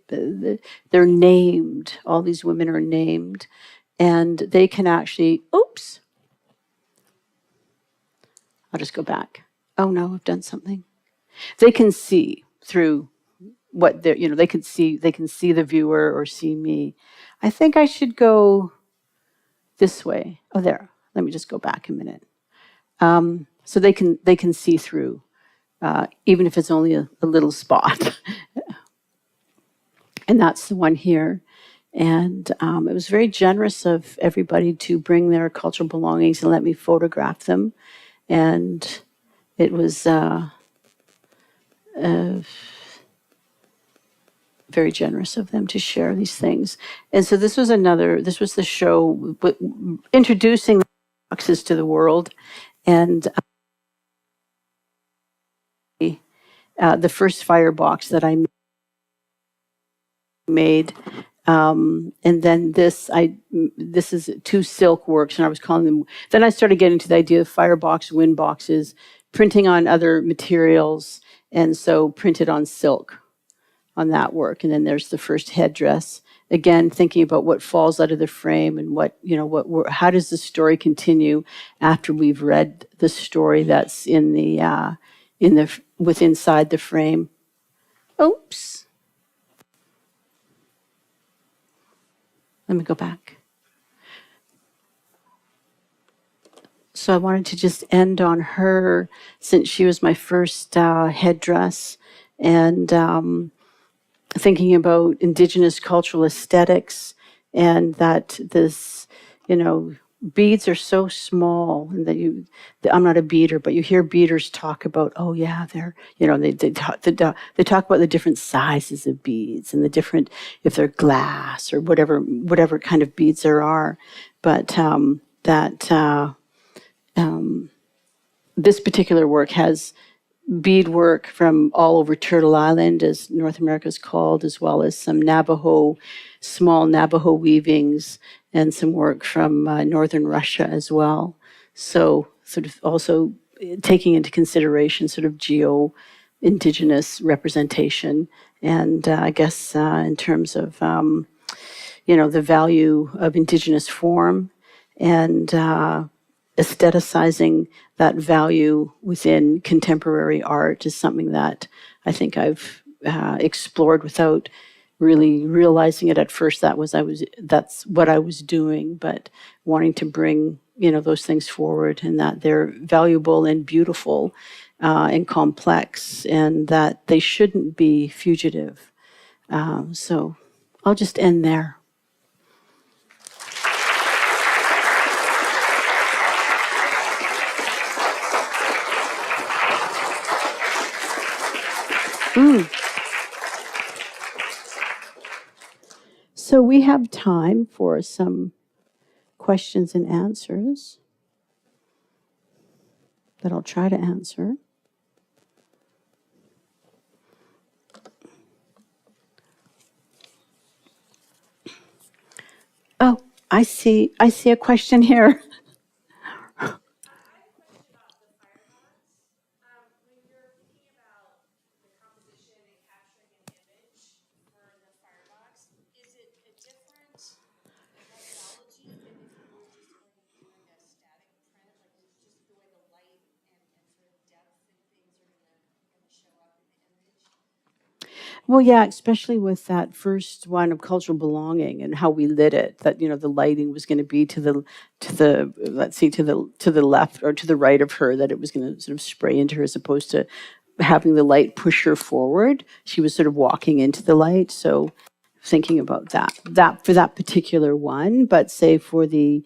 they're named. All these women are named, and they can actually, I'll just go back. Oh no, I've done something. They can see through what they're, they can see the viewer or see me. I think I should go this way. Oh, there. Let me just go back a minute. So they can see through, even if it's only a little spot. And that's the one here. And it was very generous of everybody to bring their cultural belongings and let me photograph them. And it was very generous of them to share these things. And so this was the show introducing boxes to the world. And the first firebox that I made. And then this is two silk works, and I was calling them. Then I started getting to the idea of firebox, wind boxes, printing on other materials, and so printed on silk on that work. And then there's the first headdress. Again, thinking about what falls out of the frame and how does the story continue after we've read the story that's inside the frame. Oops. Let me go back. So I wanted to just end on her, since she was my first headdress, and thinking about Indigenous cultural aesthetics, and that this, beads are so small, and that I'm not a beader, but you hear beaders talk about, oh yeah, they're, they talk about the different sizes of beads and the different, if they're glass or whatever kind of beads there are, but this particular work has beadwork from all over Turtle Island, as North America is called, as well as some Navajo, small Navajo weavings, and some work from northern Russia as well. So, sort of also taking into consideration sort of indigenous representation, and I guess in terms of the value of indigenous form and aestheticizing that value within contemporary art is something that I think I've explored without really realizing it at first. That's what I was doing, but wanting to bring those things forward, and that they're valuable and beautiful and complex, and that they shouldn't be fugitive. So I'll just end there. So we have time for some questions and answers that I'll try to answer. Oh, I see a question here. Well, yeah, especially with that first one of cultural belonging and how we lit it. That the lighting was going to be to the let's see, to the left or to the right of her. That it was going to sort of spray into her as opposed to having the light push her forward. She was sort of walking into the light. So thinking about that for that particular one, but say for the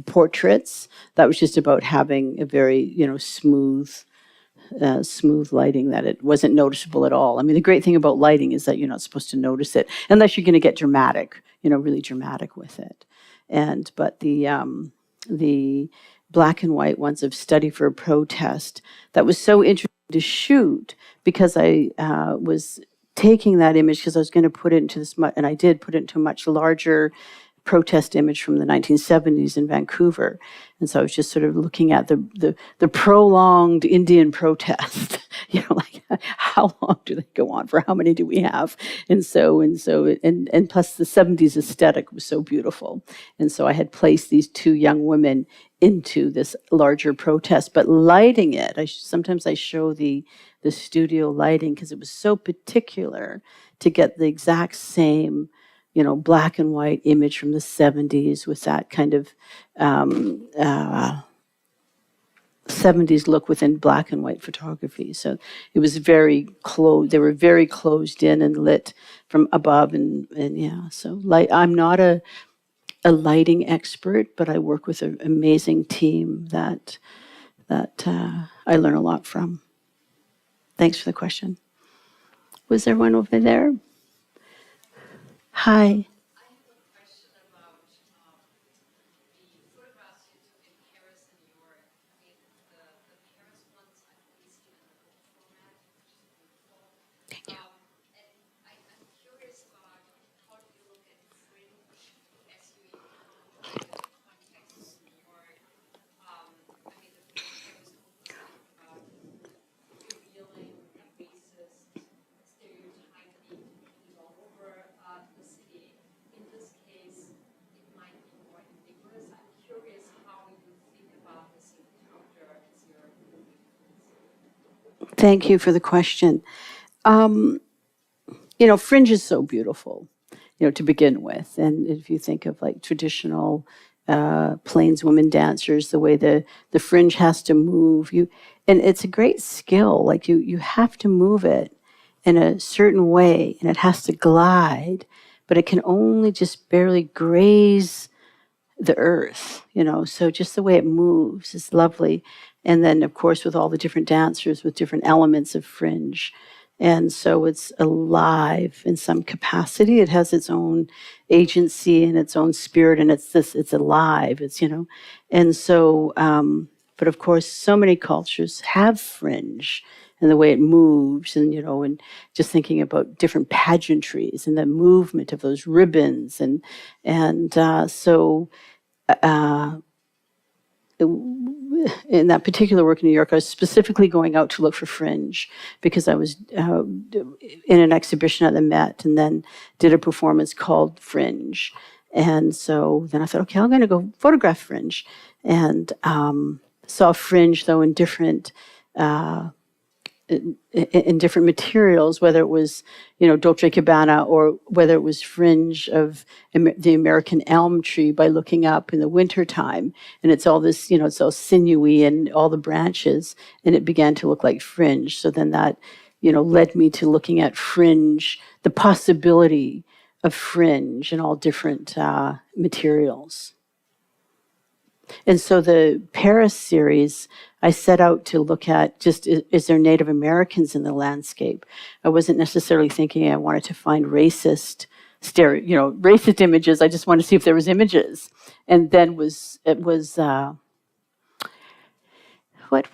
portraits, that was just about having a very smooth lighting, that it wasn't noticeable at all. I mean, the great thing about lighting is that you're not supposed to notice it unless you're going to get dramatic, really dramatic with it. But the black and white ones of Study for a Protest, that was so interesting to shoot because I was taking that image because I was going to put it into this, and I did put it into a much larger protest image from the 1970s in Vancouver. And so I was just sort of looking at the prolonged Indian protest, like how long do they go on for? How many do we have? And plus the 70s aesthetic was so beautiful. And so I had placed these two young women into this larger protest, but lighting it, sometimes I show the studio lighting because it was so particular to get the exact same black and white image from the 70s with that kind of 70s look within black and white photography. So it was very close. They were very closed in and lit from above. And yeah, so I'm not a lighting expert, but I work with an amazing team that I learn a lot from. Thanks for the question. Was there one over there? Hi. I have a question about the photographs you took in Paris and New York. I mean, the Paris ones I've only seen in the book format, which is beautiful. Thank you. And I'm curious about how do you look at fringe as you encounter the context of New York. I mean, the fringe I was focusing about revealing a racist stereotype being all over the city. In this case, it might be more ambiguous. I'm curious how you think about this encounter as you're moving. Thank you for the question. Fringe is so beautiful, to begin with. And if you think of like traditional plainswoman dancers, the way the fringe has to move, and it's a great skill. Like you have to move it in a certain way, and it has to glide, but it can only just barely graze the earth, so just the way it moves is lovely. And then, of course, with all the different dancers with different elements of fringe. And so it's alive in some capacity. It has its own agency and its own spirit, and it's alive. And so, But of course, so many cultures have fringe and the way it moves, and and just thinking about different pageantries and the movement of those ribbons, so in that particular work in New York, I was specifically going out to look for fringe because I was in an exhibition at the Met and then did a performance called Fringe. And so then I thought, okay, I'm going to go photograph fringe, and saw fringe though in different materials, whether it was, Dolce & Gabbana, or whether it was fringe of the American elm tree by looking up in the wintertime. And it's all this, it's all sinewy and all the branches, and it began to look like fringe. So then that, led me to looking at fringe, the possibility of fringe in all different materials. And so the Paris series, I set out to look at just, is there Native Americans in the landscape? I wasn't necessarily thinking I wanted to find racist images. I just wanted to see if there was images. And then what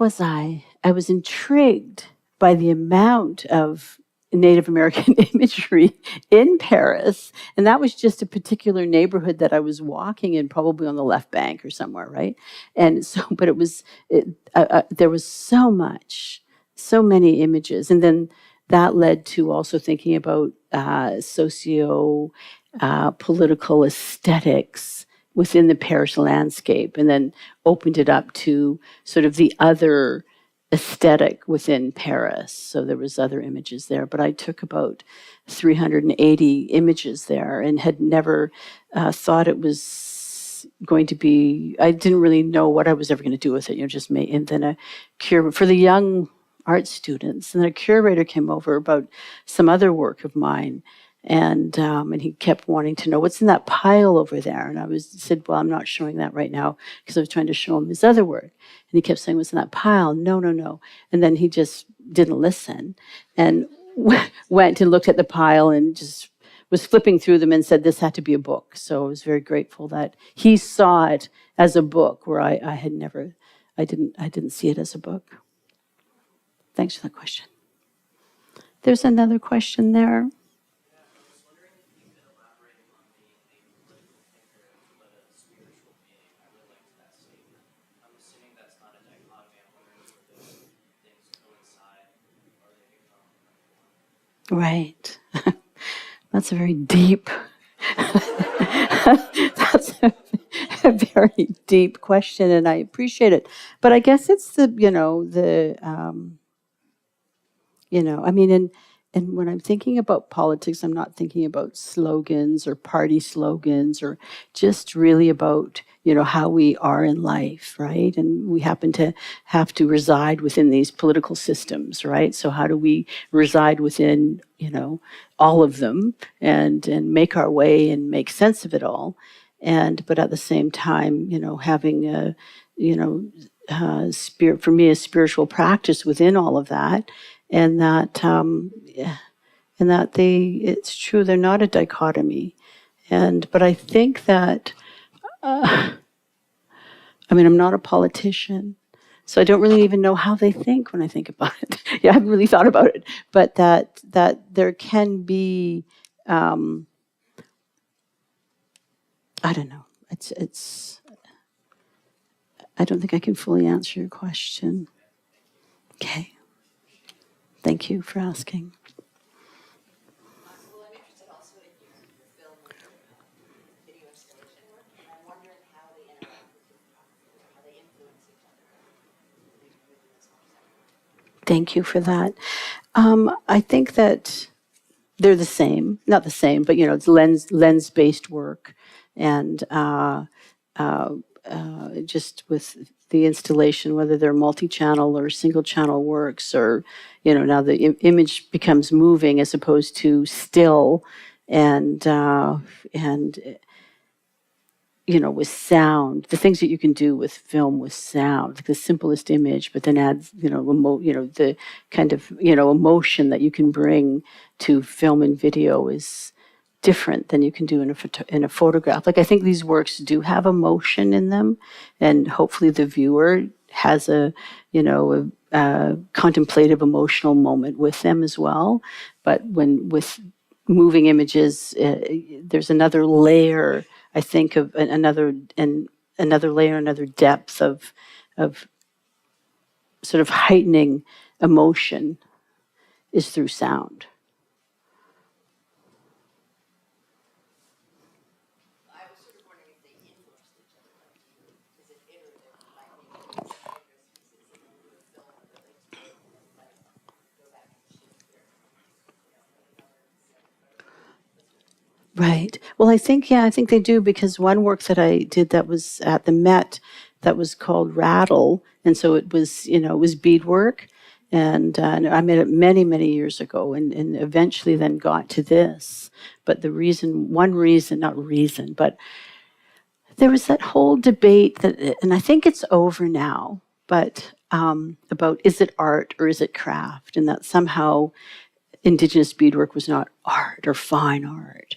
was I? I was intrigued by the amount of Native American imagery in Paris. And that was just a particular neighborhood that I was walking in, probably on the left bank or somewhere, right? And so, but there was so many images. And then that led to also thinking about political aesthetics within the Paris landscape, and then opened it up to sort of the other aesthetic within Paris. So there was other images there, but I took about 380 images there and had never thought it was going to be, I didn't really know what I was ever going to do with it, just made, and then for the young art students, and then a curator came over about some other work of mine, and he kept wanting to know what's in that pile over there. And I said, well, I'm not showing that right now, because I was trying to show him his other work. And he kept saying, what's in that pile? No. And then he just didn't listen, and went and looked at the pile and just was flipping through them and said this had to be a book. So I was very grateful that he saw it as a book, where I didn't see it as a book. Thanks for the question. There's another question there. Right. That's a very deep, that's a very deep question, and I appreciate it. But I guess it's and when I'm thinking about politics, I'm not thinking about slogans or party slogans, or just really about, how we are in life, right? And we happen to have to reside within these political systems, right? So how do we reside within, all of them, and make our way and make sense of it all? But at the same time, having a, spirit, for me, a spiritual practice within all of that. And that it's true, they're not a dichotomy. But I think that, I'm not a politician, so I don't really even know how they think when I think about it. I haven't really thought about it, but that there can be, I don't know. It's. I don't think I can fully answer your question. Okay. Thank you for asking. Well, I'm interested also in your film work, video installation work, and I'm wondering how they interact with your photography, how they influence each other. Thank you for that. I think that they're the same, not the same, but it's lens-based work, and just with the installation, whether they're multi-channel or single-channel works, or now the image becomes moving as opposed to still, and with sound, the things that you can do with film with sound, like the simplest image, but then add the kind of emotion that you can bring to film and video is different than you can do in a photograph. Like, I think these works do have emotion in them, and hopefully the viewer has a, a contemplative emotional moment with them as well. But when with moving images, there's another layer, I think, of another layer, another depth of sort of heightening emotion is through sound. I was sort of wondering if they influenced each other. Like, is it iterative? Like maybe you shoot photos pieces and then do a film or like two, and then like go back and shoot their, another set of photos. Right. Well, I think they do, because one work that I did that was at the Met that was called Rattle, and so it was beadwork, and I made it many years ago, and eventually then got to this. But one reason, not reason, but there was that whole debate that, and I think it's over now, but about, is it art or is it craft, and that somehow Indigenous beadwork was not art or fine art.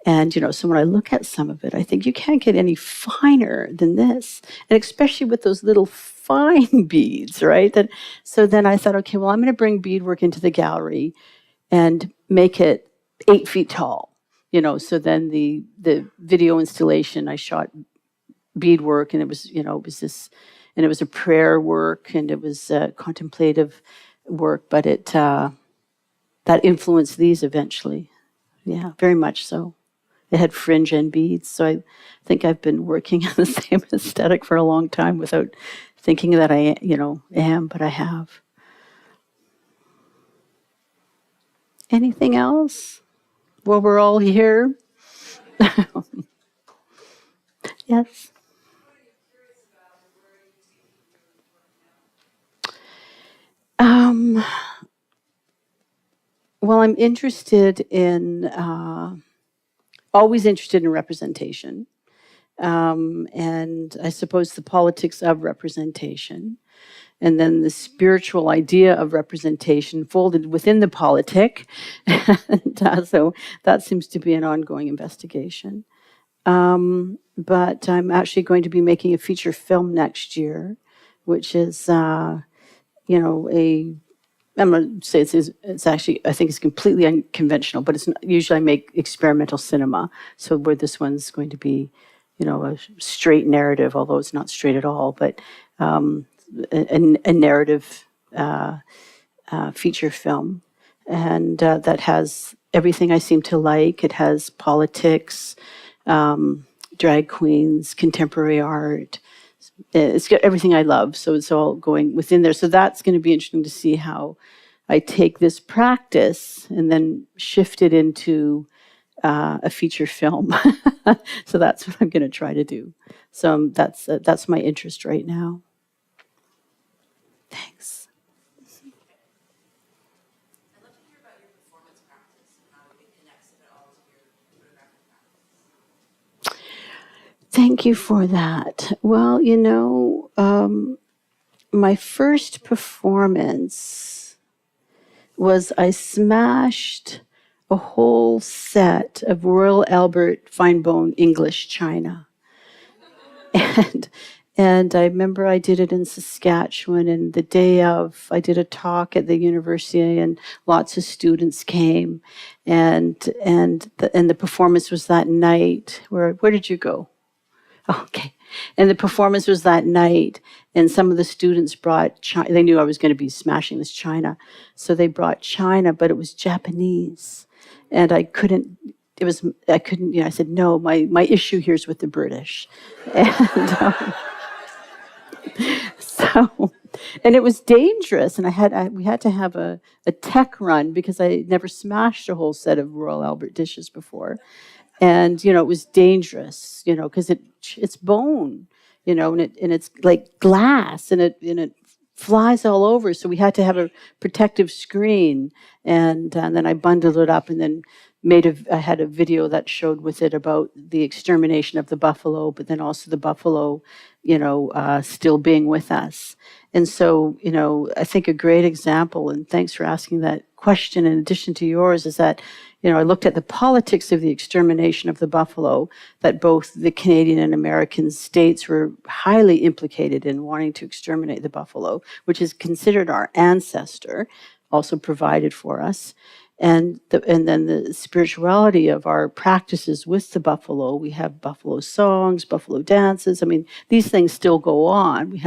And, so when I look at some of it, I think you can't get any finer than this. And especially with those little fine beads, right? So then I thought, okay, well, I'm going to bring beadwork into the gallery and make it 8 feet tall. So then the video installation, I shot beadwork, and it was, and it was a prayer work, and it was contemplative work, but that influenced these eventually. Yeah, very much so. It had fringe and beads, so I think I've been working on the same aesthetic for a long time without thinking that I, am, but I have. Anything else? Well, we're all here. Yes. Well, I'm interested in, always interested in representation. And I suppose the politics of representation, and then the spiritual idea of representation folded within the politic. And so that seems to be an ongoing investigation. But I'm actually going to be making a feature film next year, which is, I'm going to say it's actually, I think it's completely unconventional, but it's not, usually I make experimental cinema. So where this one's going to be, a straight narrative, although it's not straight at all, but a narrative feature film. And that has everything I seem to like. It has politics, drag queens, contemporary art. It's got everything I love, so it's all going within there. So that's going to be interesting to see how I take this practice and then shift it into a feature film. So that's what I'm going to try to do. So that's my interest right now. Thanks. I'd love to hear about your performance practice and how it connects it all to your photographic practice. Thank you for that. Well, my first performance was I smashed a whole set of Royal Albert fine bone English china. And I remember I did it in Saskatchewan, and the day of, I did a talk at the university, and lots of students came, and the performance was that night. Where did you go? Okay. And the performance was that night, and some of the students brought china. They knew I was going to be smashing this china, so they brought china, but it was Japanese, and I couldn't. I said no. My issue here is with the British, and so, and it was dangerous, and we had to have a tech run because I never smashed a whole set of Royal Albert dishes before. And it was dangerous, because it's bone, and it's like glass, and it flies all over. So we had to have a protective screen, and then I bundled it up, and then I had a video that showed with it about the extermination of the buffalo, but then also the buffalo, still being with us. And so, I think a great example, and thanks for asking that question in addition to yours, is that, I looked at the politics of the extermination of the buffalo, that both the Canadian and American states were highly implicated in wanting to exterminate the buffalo, which is considered our ancestor, also provided for us. And then the spirituality of our practices with the buffalo. We have buffalo songs, buffalo dances. I mean, these things still go on. We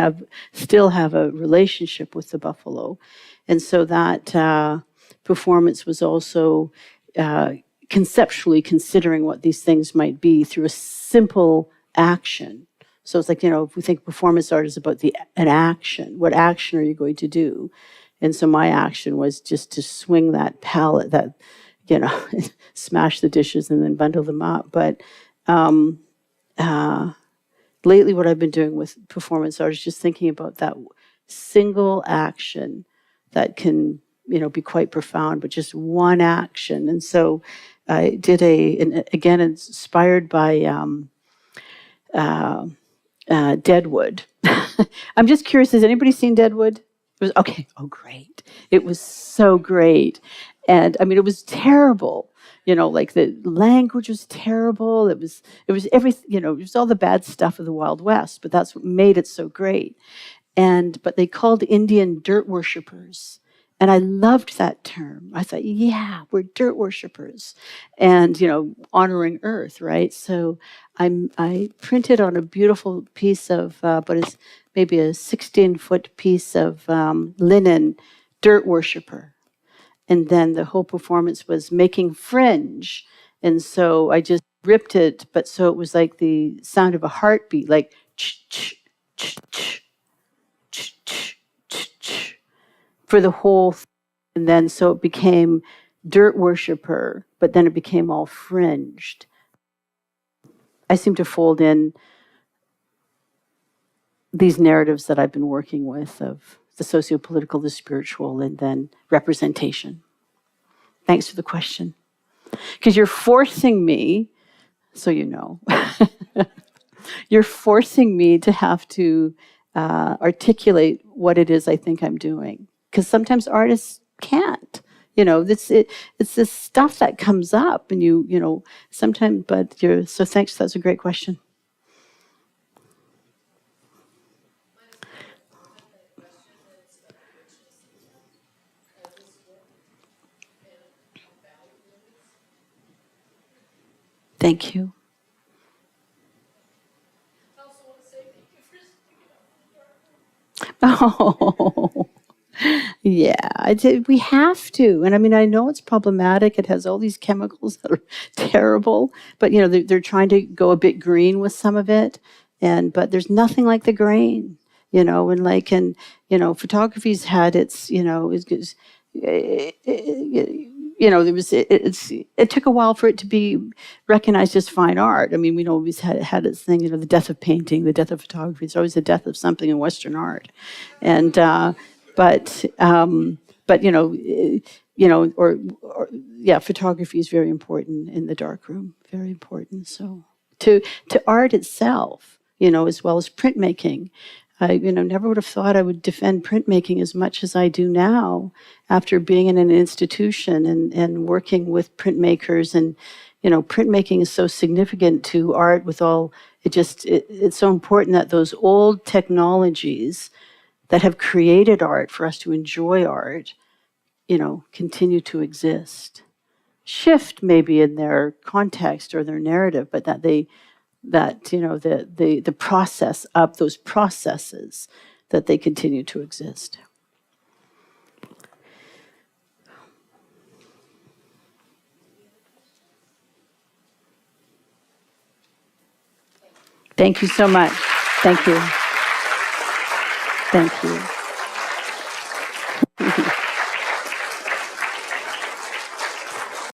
still have a relationship with the buffalo. And so that performance was also conceptually considering what these things might be through a simple action. So it's like, if we think performance art is about an action, what action are you going to do? And so my action was just to swing that palette, smash the dishes and then bundle them up. But lately what I've been doing with performance art is just thinking about that single action that can, be quite profound, but just one action. And so I did again, inspired by Deadwood. I'm just curious, has anybody seen Deadwood? It was okay. Oh, great. It was so great. And I mean, it was terrible. Like the language was terrible. It was everything, it was all the bad stuff of the Wild West, but that's what made it so great. But they called Indian dirt worshippers. And I loved that term. I thought, yeah, we're dirt worshippers and, honoring earth, right? So I printed on a beautiful piece of, but it's maybe a 16-foot piece of linen, dirt worshipper. And then the whole performance was making fringe. And so I just ripped it, but so it was like the sound of a heartbeat, like ch-ch, ch-ch, ch-ch, ch-ch, for the whole thing. And then so it became dirt worshiper, but then it became all fringed. I seem to fold in these narratives that I've been working with of the socio-political, the spiritual, and then representation. Thanks for the question. Because you're forcing me, so you're forcing me to have to articulate what it is I think I'm doing. Because sometimes artists can't. It's this stuff that comes up, and sometimes. But so thanks. That's a great question. Thank you. Oh, yeah, we have to. And I mean, I know it's problematic. It has all these chemicals that are terrible, but they're trying to go a bit green with some of it. But there's nothing like the grain, and photography's had its, it took a while for it to be recognized as fine art. I mean, we always had its thing, the death of painting, the death of photography. It's always the death of something in Western art, and photography is very important in the darkroom, very important. So to art itself, as well as printmaking. I, never would have thought I would defend printmaking as much as I do now after being in an institution and working with printmakers. And, printmaking is so significant to art with all, it's so important that those old technologies that have created art for us to enjoy art, continue to exist. Shift maybe in their context or their narrative, but that the process of those processes, that they continue to exist. Thank you so much. Thank you. Thank you.